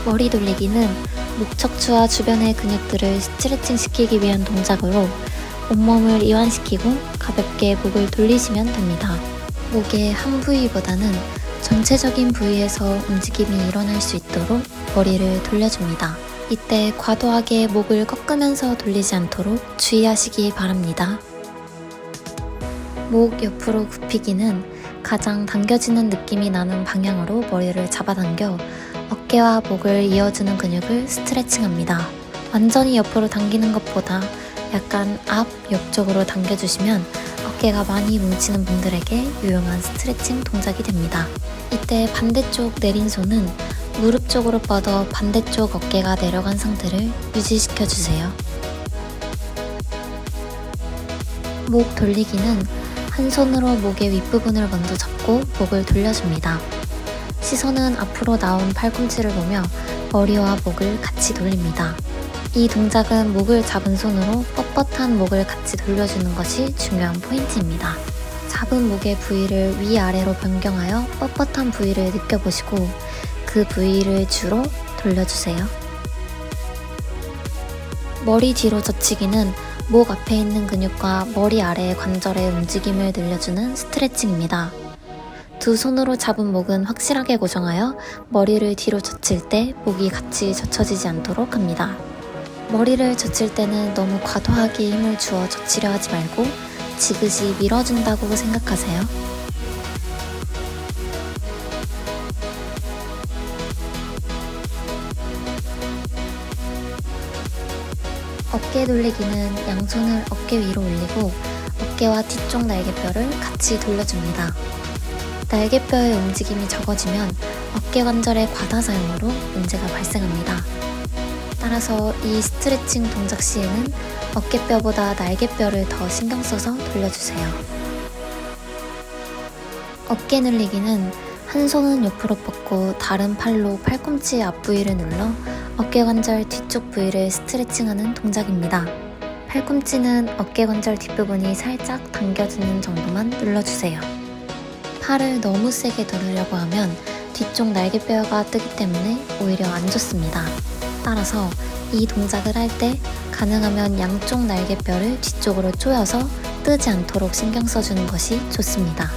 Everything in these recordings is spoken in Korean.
머리 돌리기는 목 척추와 주변의 근육들을 스트레칭 시키기 위한 동작으로 온몸을 이완시키고 가볍게 목을 돌리시면 됩니다. 목의 한 부위보다는 전체적인 부위에서 움직임이 일어날 수 있도록 머리를 돌려줍니다. 이때 과도하게 목을 꺾으면서 돌리지 않도록 주의하시기 바랍니다. 목 옆으로 굽히기는 가장 당겨지는 느낌이 나는 방향으로 머리를 잡아당겨 어깨와 목을 이어주는 근육을 스트레칭합니다. 완전히 옆으로 당기는 것보다 약간 앞, 옆쪽으로 당겨주시면 어깨가 많이 뭉치는 분들에게 유용한 스트레칭 동작이 됩니다. 이때 반대쪽 내린 손은 무릎 쪽으로 뻗어 반대쪽 어깨가 내려간 상태를 유지시켜주세요. 목 돌리기는 한 손으로 목의 윗부분을 먼저 잡고 목을 돌려줍니다. 시선은 앞으로 나온 팔꿈치를 보며 머리와 목을 같이 돌립니다. 이 동작은 목을 잡은 손으로 뻣뻣한 목을 같이 돌려주는 것이 중요한 포인트입니다. 잡은 목의 부위를 위아래로 변경하여 뻣뻣한 부위를 느껴보시고 그 부위를 주로 돌려주세요. 머리 뒤로 젖히기는 목 앞에 있는 근육과 머리 아래의 관절의 움직임을 늘려주는 스트레칭입니다. 두 손으로 잡은 목은 확실하게 고정하여 머리를 뒤로 젖힐 때 목이 같이 젖혀지지 않도록 합니다. 머리를 젖힐 때는 너무 과도하게 힘을 주어 젖히려 하지 말고 지그시 밀어준다고 생각하세요. 어깨 돌리기는 양손을 어깨 위로 올리고 어깨와 뒤쪽 날개뼈를 같이 돌려줍니다. 날개뼈의 움직임이 적어지면 어깨 관절의 과다 사용으로 문제가 발생합니다. 따라서 이 스트레칭 동작 시에는 어깨뼈보다 날개뼈를 더 신경 써서 돌려주세요. 어깨 늘리기는 한 손은 옆으로 뻗고 다른 팔로 팔꿈치 앞부위를 눌러 어깨 관절 뒤쪽 부위를 스트레칭하는 동작입니다. 팔꿈치는 어깨 관절 뒷부분이 살짝 당겨지는 정도만 눌러주세요. 팔을 너무 세게 누르려고 하면 뒤쪽 날개뼈가 뜨기 때문에 오히려 안 좋습니다. 따라서 이 동작을 할 때 가능하면 양쪽 날개뼈를 뒤쪽으로 조여서 뜨지 않도록 신경 써주는 것이 좋습니다.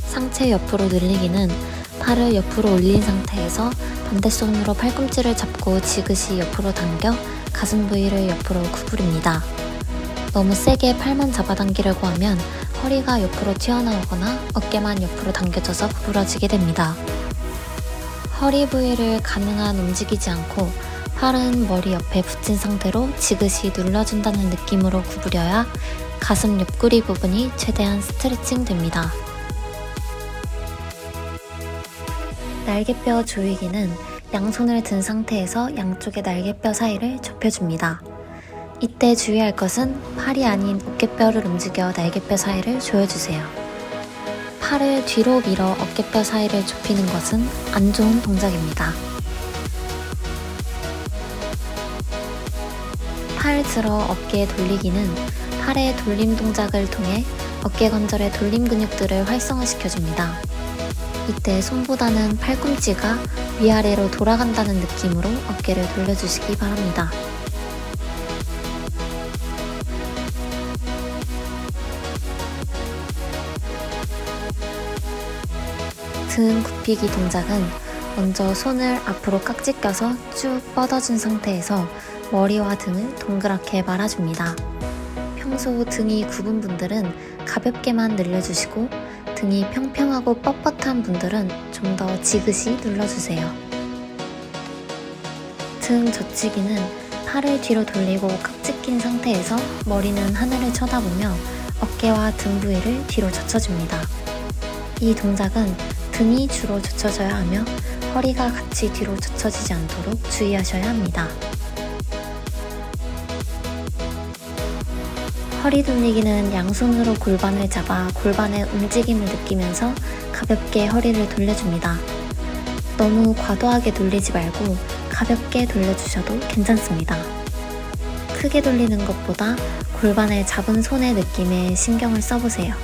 상체 옆으로 늘리기는 팔을 옆으로 올린 상태에서 반대손으로 팔꿈치를 잡고 지그시 옆으로 당겨 가슴 부위를 옆으로 구부립니다. 너무 세게 팔만 잡아당기려고 하면 허리가 옆으로 튀어나오거나 어깨만 옆으로 당겨져서 구부러지게 됩니다. 허리 부위를 가능한 움직이지 않고 팔은 머리 옆에 붙인 상태로 지그시 눌러준다는 느낌으로 구부려야 가슴 옆구리 부분이 최대한 스트레칭 됩니다. 날개뼈 조이기는 양손을 든 상태에서 양쪽의 날개뼈 사이를 좁혀줍니다. 이때 주의할 것은 팔이 아닌 어깨뼈를 움직여 날개뼈 사이를 조여주세요. 팔을 뒤로 밀어 어깨뼈 사이를 좁히는 것은 안 좋은 동작입니다. 팔 들어 어깨 돌리기는 팔의 돌림 동작을 통해 어깨 관절의 돌림 근육들을 활성화시켜줍니다. 이때 손보다는 팔꿈치가 위아래로 돌아간다는 느낌으로 어깨를 돌려주시기 바랍니다. 등 굽히기 동작은 먼저 손을 앞으로 깍지 껴서 쭉 뻗어준 상태에서 머리와 등을 동그랗게 말아줍니다. 평소 등이 굽은 분들은 가볍게만 늘려주시고 등이 평평하고 뻣뻣한 분들은 좀 더 지그시 눌러주세요. 등 젖히기는 팔을 뒤로 돌리고 깍지 낀 상태에서 머리는 하늘을 쳐다보며 어깨와 등 부위를 뒤로 젖혀줍니다. 이 동작은 등이 주로 젖혀져야 하며 허리가 같이 뒤로 젖혀지지 않도록 주의하셔야 합니다. 허리 돌리기는 양손으로 골반을 잡아 골반의 움직임을 느끼면서 가볍게 허리를 돌려줍니다. 너무 과도하게 돌리지 말고 가볍게 돌려주셔도 괜찮습니다. 크게 돌리는 것보다 골반을 잡은 손의 느낌에 신경을 써보세요.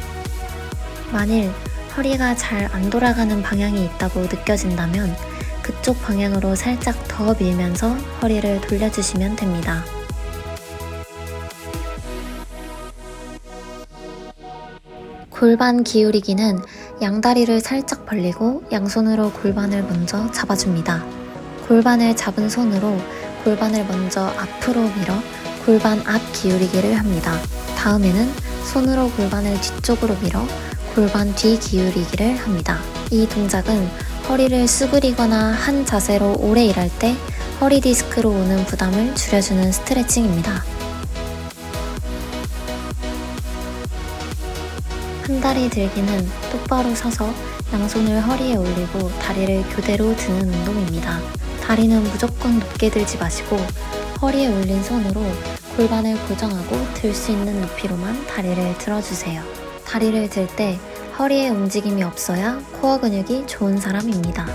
만일 허리가 잘 안 돌아가는 방향이 있다고 느껴진다면 그쪽 방향으로 살짝 더 밀면서 허리를 돌려주시면 됩니다. 골반 기울이기는 양다리를 살짝 벌리고 양손으로 골반을 먼저 잡아줍니다. 골반을 잡은 손으로 골반을 먼저 앞으로 밀어 골반 앞 기울이기를 합니다. 다음에는 손으로 골반을 뒤쪽으로 밀어 골반 뒤 기울이기를 합니다. 이 동작은 허리를 수그리거나 한 자세로 오래 일할 때 허리 디스크로 오는 부담을 줄여주는 스트레칭입니다. 한 다리 들기는 똑바로 서서 양손을 허리에 올리고 다리를 교대로 드는 운동입니다. 다리는 무조건 높게 들지 마시고 허리에 올린 손으로 골반을 고정하고 들 수 있는 높이로만 다리를 들어주세요. 다리를 들 때 허리에 움직임이 없어야 코어 근육이 좋은 사람입니다.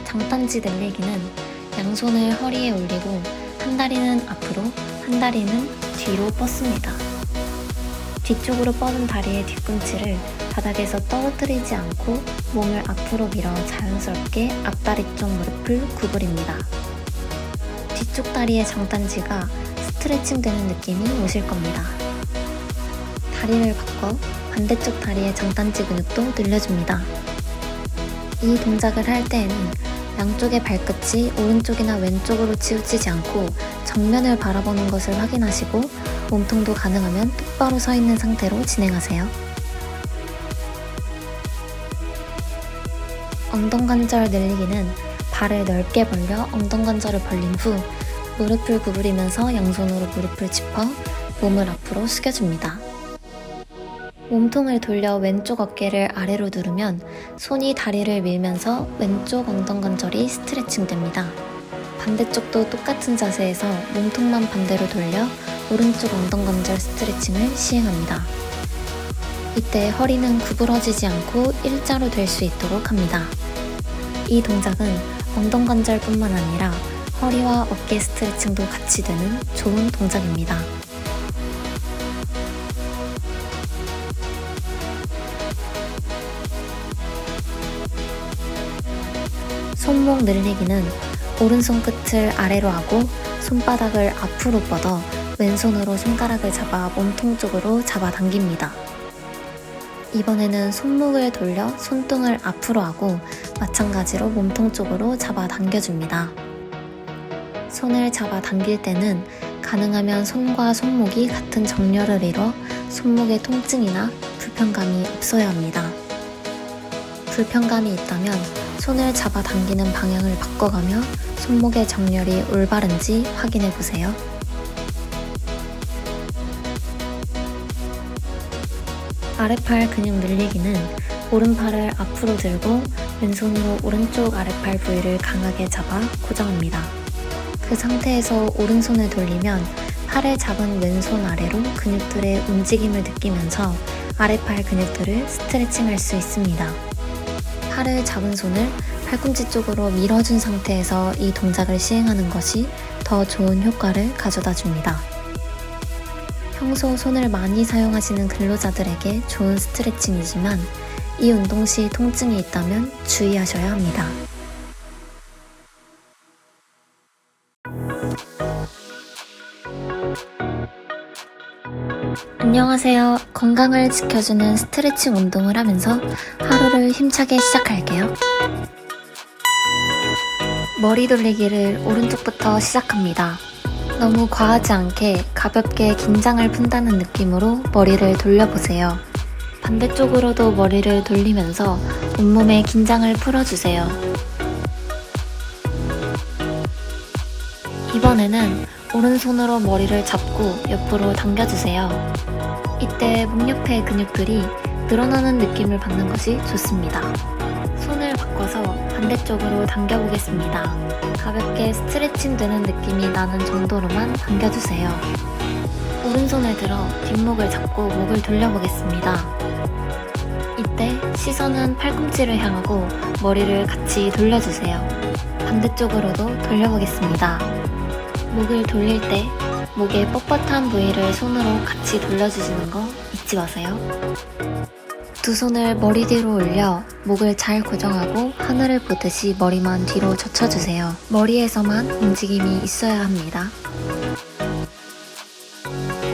장단지 늘리기는 양손을 허리에 올리고 한 다리는 앞으로, 한 다리는 뒤로 뻗습니다. 뒤쪽으로 뻗은 다리의 뒤꿈치를 바닥에서 떨어뜨리지 않고 몸을 앞으로 밀어 자연스럽게 앞다리 쪽 무릎을 구부립니다. 뒤쪽 다리의 장단지가 스트레칭 되는 느낌이 오실 겁니다. 다리를 바꿔 반대쪽 다리의 장단지 근육도 늘려줍니다. 이 동작을 할 때에는 양쪽의 발끝이 오른쪽이나 왼쪽으로 치우치지 않고 정면을 바라보는 것을 확인하시고 몸통도 가능하면 똑바로 서 있는 상태로 진행하세요. 엉덩관절 늘리기는 발을 넓게 벌려 엉덩관절을 벌린 후 무릎을 구부리면서 양손으로 무릎을 짚어 몸을 앞으로 숙여줍니다. 몸통을 돌려 왼쪽 어깨를 아래로 누르면 손이 다리를 밀면서 왼쪽 엉덩관절이 스트레칭 됩니다. 반대쪽도 똑같은 자세에서 몸통만 반대로 돌려 오른쪽 엉덩관절 스트레칭을 시행합니다. 이때 허리는 구부러지지 않고 일자로 될 수 있도록 합니다. 이 동작은 엉덩관절뿐만 아니라 허리와 어깨 스트레칭도 같이 되는 좋은 동작입니다. 손목 늘리기는 오른손 끝을 아래로 하고 손바닥을 앞으로 뻗어 왼손으로 손가락을 잡아 몸통 쪽으로 잡아당깁니다. 이번에는 손목을 돌려 손등을 앞으로 하고 마찬가지로 몸통 쪽으로 잡아당겨줍니다. 손을 잡아당길 때는 가능하면 손과 손목이 같은 정렬을 이뤄 손목에 통증이나 불편감이 없어야 합니다. 불편감이 있다면 손을 잡아당기는 방향을 바꿔가며 손목의 정렬이 올바른지 확인해보세요. 아랫팔 근육 늘리기는 오른팔을 앞으로 들고 왼손으로 오른쪽 아랫팔 부위를 강하게 잡아 고정합니다. 그 상태에서 오른손을 돌리면 팔을 잡은 왼손 아래로 근육들의 움직임을 느끼면서 아랫팔 근육들을 스트레칭할 수 있습니다. 팔을 잡은 손을 팔꿈치 쪽으로 밀어준 상태에서 이 동작을 시행하는 것이 더 좋은 효과를 가져다 줍니다. 평소 손을 많이 사용하시는 근로자들에게 좋은 스트레칭이지만 이 운동 시 통증이 있다면 주의하셔야 합니다. 안녕하세요. 건강을 지켜주는 스트레칭 운동을 하면서 하루를 힘차게 시작할게요. 머리 돌리기를 오른쪽부터 시작합니다. 너무 과하지 않게 가볍게 긴장을 푼다는 느낌으로 머리를 돌려보세요. 반대쪽으로도 머리를 돌리면서 온몸의 긴장을 풀어주세요. 이번에는 오른손으로 머리를 잡고 옆으로 당겨주세요. 이때 목 옆의 근육들이 늘어나는 느낌을 받는 것이 좋습니다. 손을 바꿔서 반대쪽으로 당겨보겠습니다. 가볍게 스트레칭 되는 느낌이 나는 정도로만 당겨주세요. 오른손을 들어 뒷목을 잡고 목을 돌려보겠습니다. 이때 시선은 팔꿈치를 향하고 머리를 같이 돌려주세요. 반대쪽으로도 돌려보겠습니다. 목을 돌릴 때 목의 뻣뻣한 부위를 손으로 같이 돌려주시는 거 잊지 마세요. 두 손을 머리 뒤로 올려 목을 잘 고정하고 하늘을 보듯이 머리만 뒤로 젖혀주세요. 머리에서만 움직임이 있어야 합니다.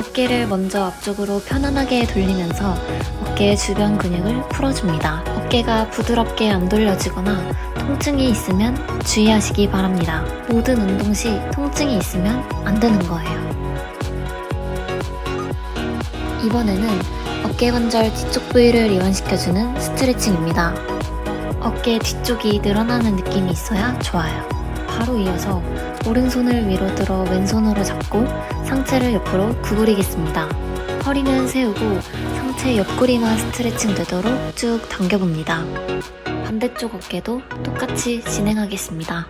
어깨를 먼저 앞쪽으로 편안하게 돌리면서 어깨 주변 근육을 풀어줍니다. 어깨가 부드럽게 안 돌려지거나 통증이 있으면 주의하시기 바랍니다. 모든 운동 시 통증이 있으면 안 되는 거예요. 이번에는 어깨관절 뒤쪽 부위를 이완시켜주는 스트레칭입니다. 어깨 뒤쪽이 늘어나는 느낌이 있어야 좋아요. 바로 이어서 오른손을 위로 들어 왼손으로 잡고 상체를 옆으로 구부리겠습니다. 허리는 세우고 상체 옆구리만 스트레칭 되도록 쭉 당겨봅니다. 반대쪽 어깨도 똑같이 진행하겠습니다.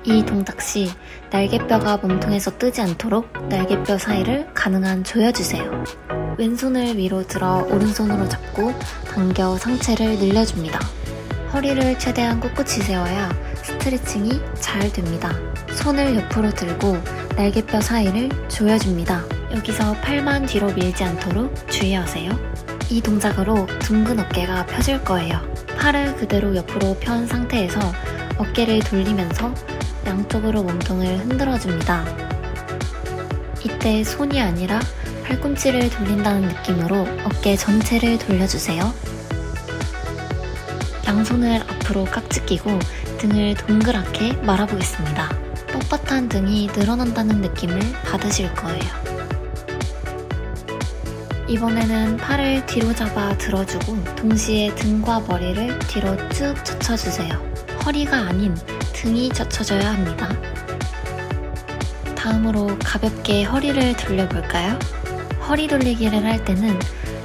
이 동작 시 날개뼈가 몸통에서 뜨지 않도록 날개뼈 사이를 가능한 조여주세요. 왼손을 위로 들어 오른손으로 잡고 당겨 상체를 늘려줍니다. 허리를 최대한 꿋꿋이 세워야 스트레칭이 잘 됩니다. 손을 옆으로 들고 날개뼈 사이를 조여줍니다. 여기서 팔만 뒤로 밀지 않도록 주의하세요. 이 동작으로 둥근 어깨가 펴질 거예요. 팔을 그대로 옆으로 편 상태에서 어깨를 돌리면서 양쪽으로 몸통을 흔들어줍니다. 이때 손이 아니라 팔꿈치를 돌린다는 느낌으로 어깨 전체를 돌려주세요. 양손을 앞으로 깍지 끼고 등을 동그랗게 말아보겠습니다. 뻣뻣한 등이 늘어난다는 느낌을 받으실 거예요. 이번에는 팔을 뒤로 잡아 들어주고 동시에 등과 머리를 뒤로 쭉 젖혀주세요. 허리가 아닌 등이 젖혀져야 합니다. 다음으로 가볍게 허리를 돌려볼까요? 허리 돌리기를 할 때는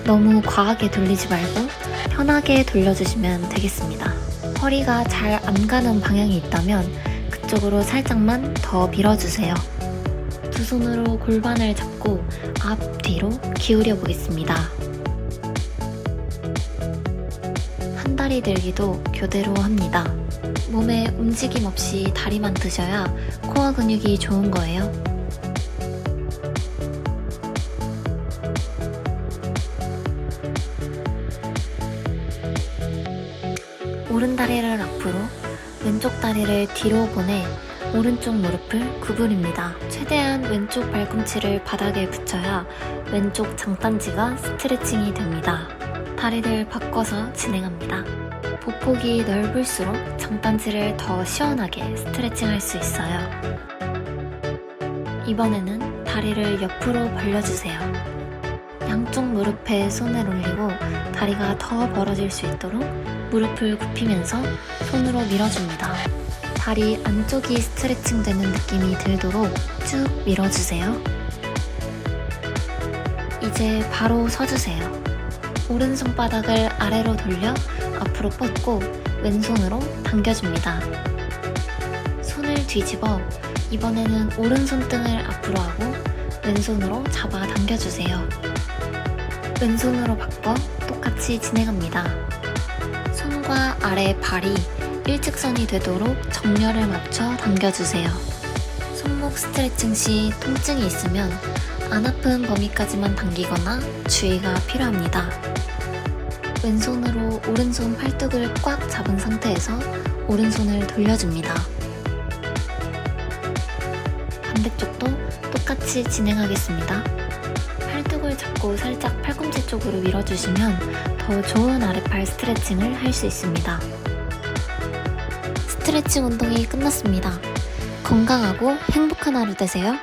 너무 과하게 돌리지 말고 편하게 돌려주시면 되겠습니다. 허리가 잘 안 가는 방향이 있다면 그쪽으로 살짝만 더 밀어주세요. 두 손으로 골반을 잡고 앞뒤로 기울여 보겠습니다. 한 다리 들기도 교대로 합니다. 몸에 움직임 없이 다리만 드셔야 코어 근육이 좋은 거예요. 오른 다리를 앞으로, 왼쪽 다리를 뒤로 보내 오른쪽 무릎을 구부립니다. 최대한 왼쪽 발꿈치를 바닥에 붙여야 왼쪽 장딴지가 스트레칭이 됩니다. 다리를 바꿔서 진행합니다. 보폭이 넓을수록 장딴지를 더 시원하게 스트레칭할 수 있어요. 이번에는 다리를 옆으로 벌려주세요. 양쪽 무릎에 손을 올리고 다리가 더 벌어질 수 있도록 무릎을 굽히면서 손으로 밀어줍니다. 다리 안쪽이 스트레칭 되는 느낌이 들도록 쭉 밀어주세요. 이제 바로 서주세요. 오른 손바닥을 아래로 돌려 앞으로 뻗고 왼손으로 당겨줍니다. 손을 뒤집어 이번에는 오른손 등을 앞으로 하고 왼손으로 잡아 당겨주세요. 왼손으로 바꿔 똑같이 진행합니다. 손과 아래 발이 일직선이 되도록 정렬을 맞춰 당겨주세요. 손목 스트레칭 시 통증이 있으면 안 아픈 범위까지만 당기거나 주의가 필요합니다. 왼손으로 오른손 팔뚝을 꽉 잡은 상태에서 오른손을 돌려줍니다. 반대쪽도 똑같이 진행하겠습니다. 팔뚝을 잡고 살짝 팔꿈치 쪽으로 밀어주시면 더 좋은 아랫팔 스트레칭을 할 수 있습니다. 스트레칭 운동이 끝났습니다. 건강하고 행복한 하루 되세요.